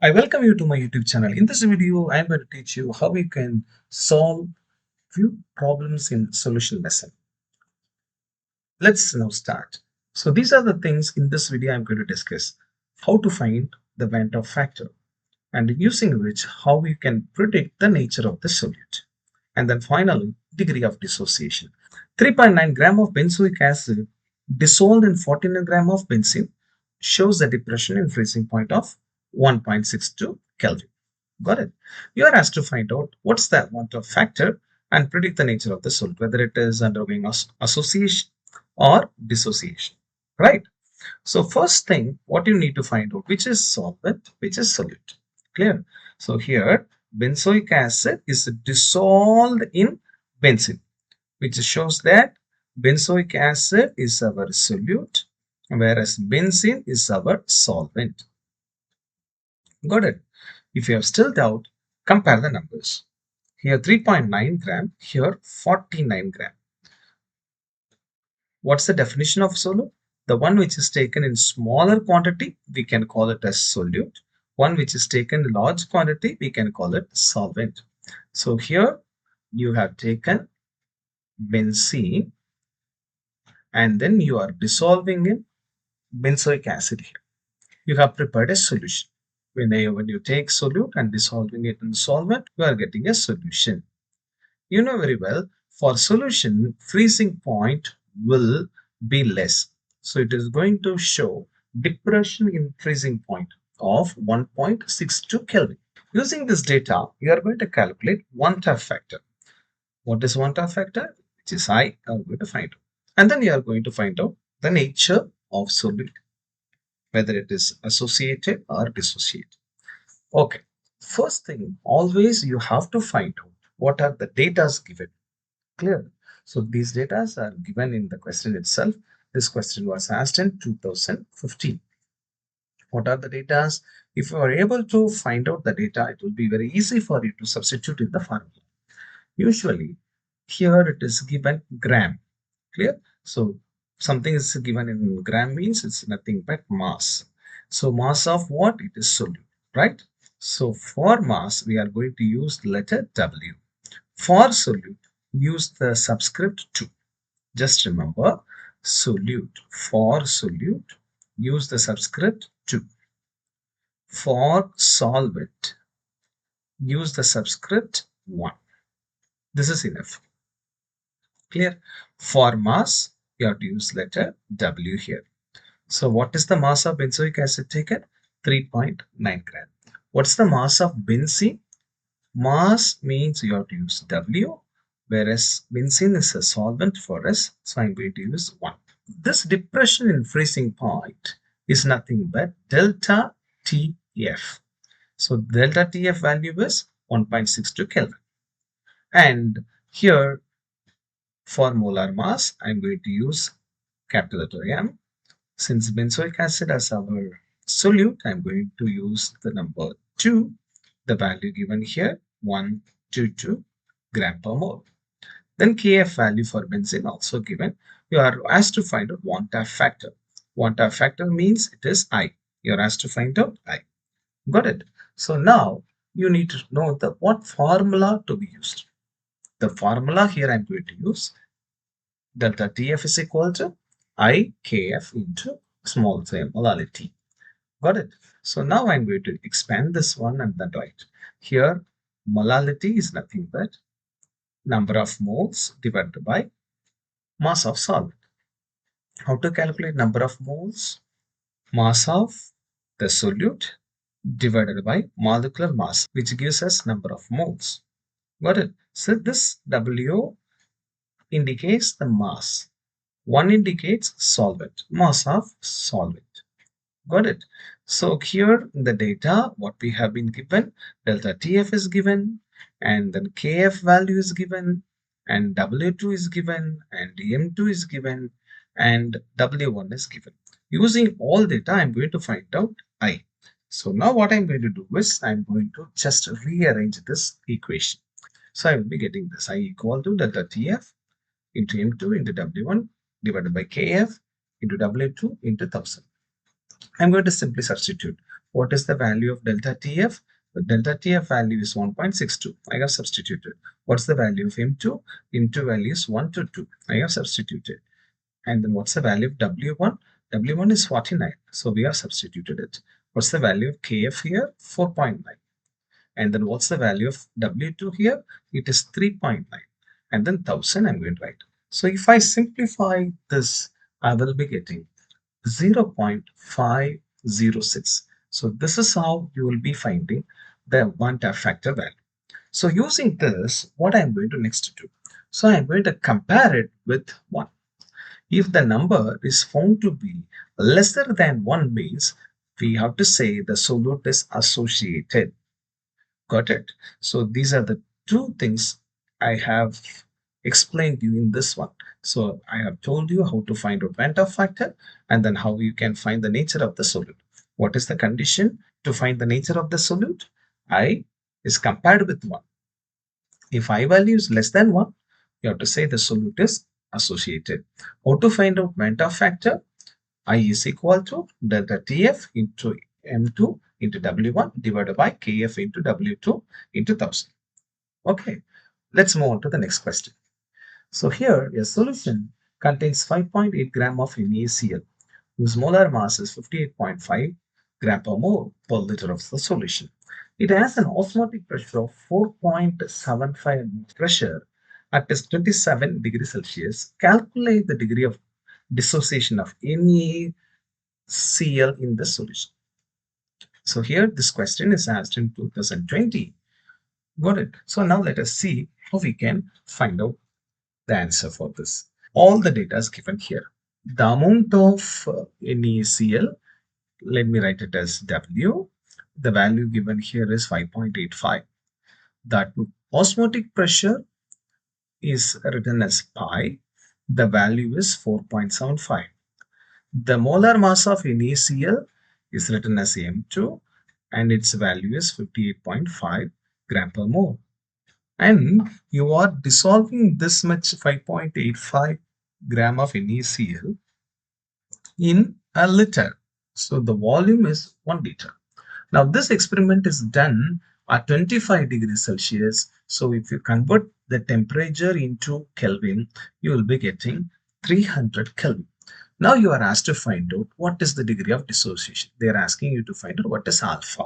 I welcome you to my YouTube channel. In this video, I am going to teach you how you can solve few problems in solution lesson. Let's now start. So these are the things in this video I'm going to discuss. How to find the Van't Hoff factor and using which how you can predict the nature of the solute. And then finally, degree of dissociation. 3.9 gram of benzoic acid dissolved in 49 gram of benzene shows a depression in freezing point of 1.62 Kelvin. Got it? You are asked to find out what's the Van't Hoff factor and predict the nature of the solute, whether it is undergoing association or dissociation. Right? So first thing, what you need to find out, which is solvent, which is solute. Clear? So here, benzoic acid is dissolved in benzene, which shows that benzoic acid is our solute, whereas benzene is our solvent. Got it? If you have still doubt, compare the numbers. Here 3.9 gram, here 49 gram. What's the definition of solute? The one which is taken in smaller quantity, we can call it as solute. One which is taken in large quantity, we can call it solvent. So here you have taken benzene and then you are dissolving in benzoic acid here. You have prepared a solution. When you take solute and dissolving it in solvent, you are getting a solution. You know very well, for solution, freezing point will be less. So it is going to show depression in freezing point of 1.62 Kelvin. Using this data, you are going to calculate Van't Hoff factor. What is Van't Hoff factor? Which is I am going to find out. And then you are going to find out the nature of solute, whether it is associated or dissociated. Okay. First thing, always you have to find out what are the data given. Clear? So these data are given in the question itself. This question was asked in 2015. What are the data? If you are able to find out the data, it will be very easy for you to substitute in the formula. Usually, here it is given gram. Clear? So something is given in gram means it's nothing but mass. So mass of what? It is solute, right? So for mass, we are going to use the letter W. For solute, use the subscript 2. Just remember, solute. For solute, use the subscript 2. For solvent, use the subscript 1. This is enough. Clear? For mass, you have to use letter W here. So what is the mass of benzoic acid taken? 3.9 gram. What's the mass of benzene? Mass means you have to use W, whereas benzene is a solvent for us, so I'm going to use 1. This depression in freezing point is nothing but delta TF. So delta TF value is 1.62 Kelvin. And here for molar mass, I'm going to use capital letter M. Since benzoic acid as our solute, I'm going to use the number 2. The value given here, 122 gram per mole. Then Kf value for benzene also given. You are asked to find out Van't Hoff factor. Van't Hoff factor means it is I. You are asked to find out I. Got it? So now you need to know what formula to be used. The formula here I'm going to use delta Tf is equal to I Kf into small c molality. Got it? So now I'm going to expand this one and then write. Here, molality is nothing but number of moles divided by mass of solvent. How to calculate number of moles? Mass of the solute divided by molecular mass, which gives us number of moles. Got it? So this W indicates the mass. 1 indicates solvent, mass of solvent. Got it? So here in the data, what we have been given, delta TF is given, and then KF value is given, and W2 is given, and M2 is given, and W1 is given. Using all data, I'm going to find out I. So now what I'm going to do is, I'm going to just rearrange this equation. So I will be getting this I equal to delta TF into M2 into W1 divided by KF into W2 into 1000. I'm going to simply substitute What is the value of delta TF? The delta TF value is 1.62. I have substituted. What's the value of M2? M2 value is 1 to 2. I have substituted. And then what's the value of W1? W1 is 49. So we have substituted it. What's the value of KF here? 4.9. And then what's the value of W2 here? It is 3.9. And then 1000 I'm going to write. So if I simplify this, I will be getting 0.506. So this is how you will be finding the Van't Hoff factor value. So using this, what I'm going to next do? So I'm going to compare it with 1. If the number is found to be lesser than 1 means, we have to say the solute is associated. Got it? So these are the two things I have explained you in this one. So I have told you how to find out Van't Hoff factor and then how you can find the nature of the solute. What is the condition to find the nature of the solute? I is compared with 1. If I value is less than 1, you have to say the solute is associated. How to find out Van't Hoff factor? I is equal to delta TF into M2 into W1 divided by KF into W2 into 1000. Okay, let's move on to the next question. So here a solution contains 5.8 gram of NaCl whose molar mass is 58.5 gram per mole per liter of the solution. It has an osmotic pressure of 4.75 pressure at 27 degrees Celsius. Calculate the degree of dissociation of NaCl in the solution. So here this question is asked in 2020. Got it? So now let us see how we can find out the answer for this. All the data is given here. The amount of NaCl, let me write it as W. The value given here is 5.85. That osmotic pressure is written as pi. The value is 4.75. The molar mass of NaCl is written as M2 and its value is 58.5 gram per mole. And you are dissolving this much 5.85 gram of NaCl in a liter. So the volume is 1 liter. Now this experiment is done at 25 degrees Celsius. So if you convert the temperature into Kelvin, you will be getting 300 Kelvin. Now you are asked to find out what is the degree of dissociation. They are asking you to find out what is alpha.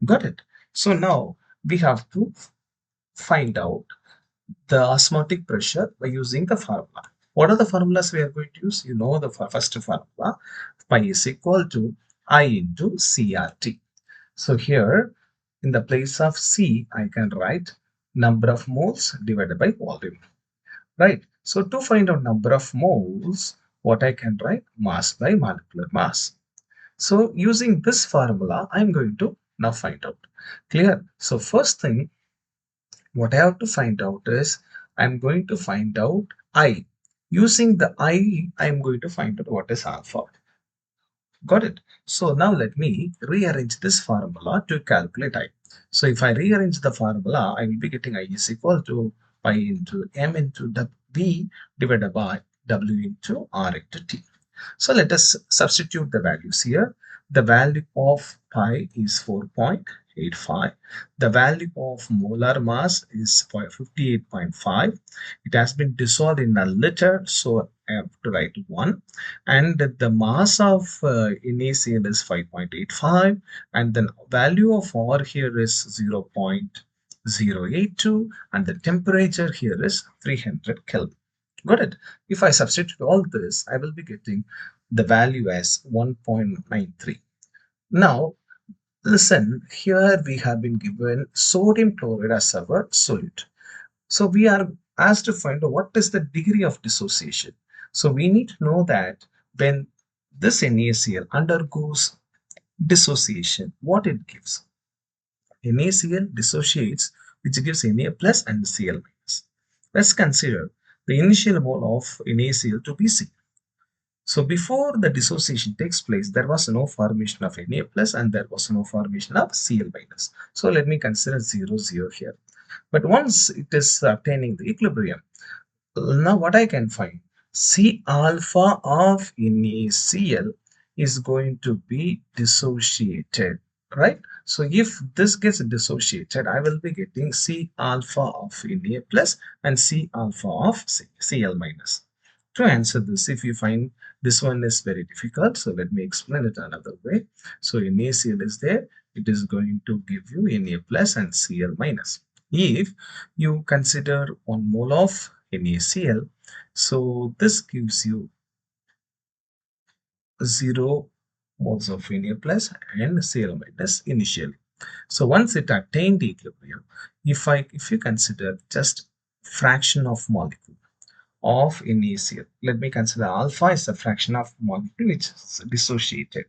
Got it? So now we have to find out the osmotic pressure by using the formula. What are the formulas we are going to use? You know the first formula. Pi is equal to I into CRT. So here in the place of C, I can write number of moles divided by volume. Right? So to find out number of moles, what I can write? Mass by molecular mass. So using this formula, I'm going to now find out. Clear? So first thing, what I have to find out is I'm going to find out I. Using the I, I'm going to find out what is alpha. Got it? So now let me rearrange this formula to calculate I. So if I rearrange the formula, I will be getting I is equal to pi into m into V divided by W into R into T. So let us substitute the values here. The value of pi is 4.85. The value of molar mass is 58.5. It has been dissolved in a liter, so I have to write 1. And the mass of NaCl is 5.85. And the value of R here is 0.082. And the temperature here is 300 Kelvin. Got it? If I substitute all this, I will be getting the value as 1.93. Now, listen, here we have been given sodium chloride as our solute. So we are asked to find out what is the degree of dissociation. So we need to know that when this NaCl undergoes dissociation, what it gives. NaCl dissociates, which gives Na plus and Cl minus. Let's consider the initial mole of NaCl to be C. So before the dissociation takes place, there was no formation of Na plus and there was no formation of Cl minus. So let me consider 0, 0 here. But once it is obtaining the equilibrium, now what I can find? C alpha of NaCl is going to be dissociated. right? So if this gets dissociated, I will be getting C alpha of Na plus and C alpha of Cl minus. To answer this, if you find this one is very difficult, so let me explain it another way. So NaCl is there, it is going to give you Na plus and Cl minus. If you consider 1 mole of NaCl, so this gives you 0 moles of Na plus and Cl minus initially. So once it attained equilibrium, if you consider just fraction of molecule of NaCl, let me consider alpha is a fraction of molecule which is dissociated.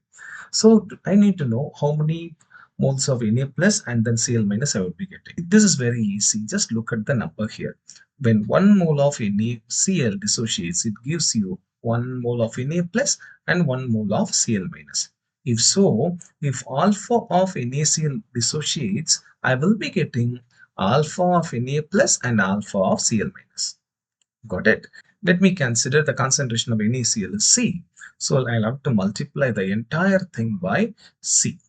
So I need to know how many moles of Na plus and then Cl minus I will be getting. This is very easy. Just look at the number here. When 1 mole of NaCl dissociates, it gives you 1 mole of Na plus and 1 mole of Cl minus. If so, if alpha of NaCl dissociates, I will be getting alpha of Na plus and alpha of Cl minus. Got it? Let me consider the concentration of NaCl is C. So I'll have to multiply the entire thing by C.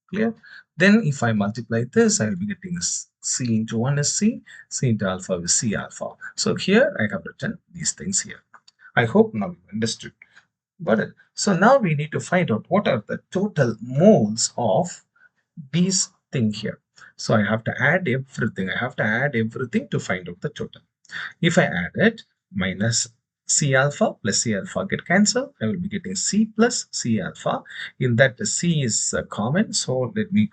Clear? Then if I multiply this, I'll be getting C into 1 is C into alpha is C alpha. So here I have written these things here. I hope now you understood. Got it? So now we need to find out what are the total moles of these thing here. So I have to add everything. I have to add everything to find out the total. If I add it, minus C alpha plus C alpha get cancelled, I will be getting C plus C alpha. In that C is common, so let me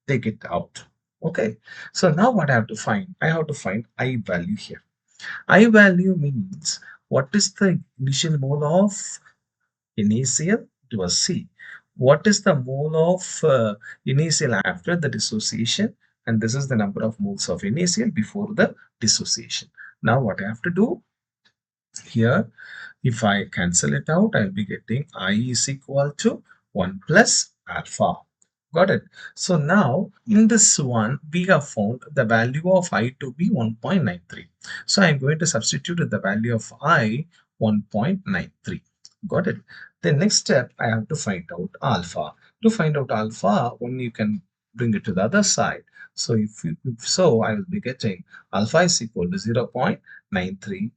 take it out. Okay, so now what I have to find? I have to find I value here. I value means what is the initial mole of NaCl? It was C. What is the mole of NaCl after the dissociation? And this is the number of moles of NaCl before the dissociation. Now what I have to do here, if I cancel it out, I'll be getting I is equal to 1 plus alpha. Got it? So now in this one, we have found the value of I to be 1.93. So I'm going to substitute the value of I 1.93. Got it? The next step, I have to find out alpha. To find out alpha, only you can bring it to the other side. So if so, I will be getting alpha is equal to 0.93.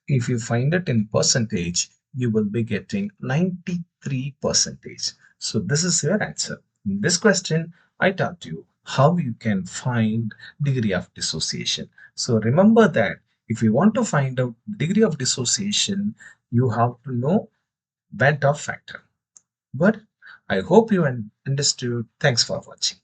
If you find it in percentage, you will be getting 93 percentage. So this is your answer. In this question, I taught you how you can find degree of dissociation. So remember that if you want to find out degree of dissociation, you have to know Van't Hoff factor. But I hope you understood. Thanks for watching.